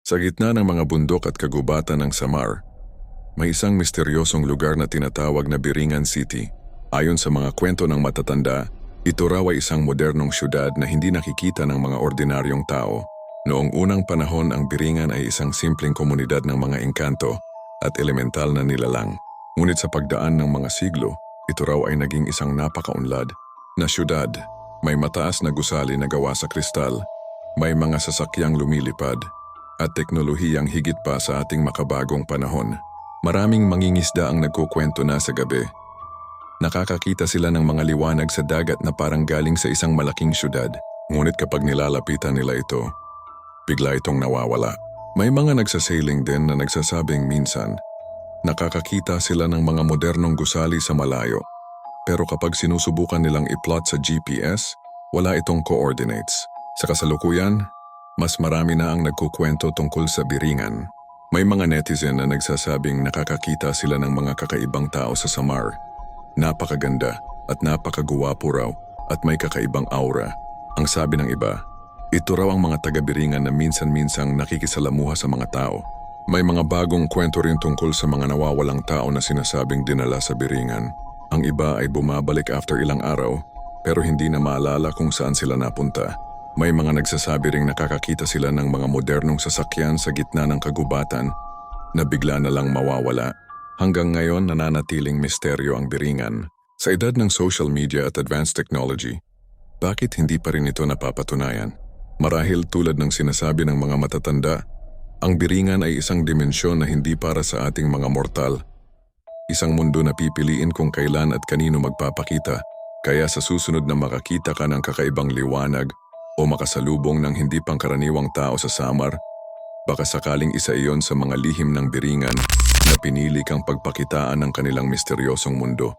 Sa gitna ng mga bundok at kagubatan ng Samar, may isang misteryosong lugar na tinatawag na Biringan City. Ayon sa mga kwento ng matatanda, ito raw ay isang modernong syudad na hindi nakikita ng mga ordinaryong tao. Noong unang panahon, ang Biringan ay isang simpleng komunidad ng mga engkanto at elemental na nilalang. Ngunit sa pagdaan ng mga siglo, ito raw ay naging isang napakaunlad na syudad. May mataas na gusali na gawa sa kristal, may mga sasakyang lumilipad, at teknolohiyang higit pa sa ating makabagong panahon. Maraming mangingisda ang nagkukwento na sa gabi. Nakakakita sila ng mga liwanag sa dagat na parang galing sa isang malaking syudad. Ngunit kapag nilalapitan nila ito, bigla itong nawawala. May mga nagsasailing din na nagsasabing minsan, nakakakita sila ng mga modernong gusali sa malayo. Pero kapag sinusubukan nilang i-plot sa GPS, wala itong coordinates. Sa kasalukuyan, mas marami na ang nagkukwento tungkol sa Biringan. May mga netizen na nagsasabing nakakakita sila ng mga kakaibang tao sa Samar. Napakaganda at napakaguwapo raw at may kakaibang aura. Ang sabi ng iba, ito raw ang mga taga-Biringan na minsan-minsang nakikisalamuha sa mga tao. May mga bagong kwento rin tungkol sa mga nawawalang tao na sinasabing dinala sa Biringan. Ang iba ay bumabalik after ilang araw pero hindi na maalala kung saan sila napunta. May mga nagsasabi ring nakakakita sila ng mga modernong sasakyan sa gitna ng kagubatan na bigla na lang mawawala. Hanggang ngayon nananatiling misteryo ang Biringan. Sa edad ng social media at advanced technology, bakit hindi pa rin ito napapatunayan? Marahil tulad ng sinasabi ng mga matatanda, ang Biringan ay isang dimensyon na hindi para sa ating mga mortal. Isang mundo na pipiliin kung kailan at kanino magpapakita. Kaya sa susunod na makakita ka ng kakaibang liwanag o makasalubong ng hindi pangkaraniwang tao sa Samar, baka sakaling isa iyon sa mga lihim ng Biringan na pinili kang pagpakitaan ng kanilang misteryosong mundo.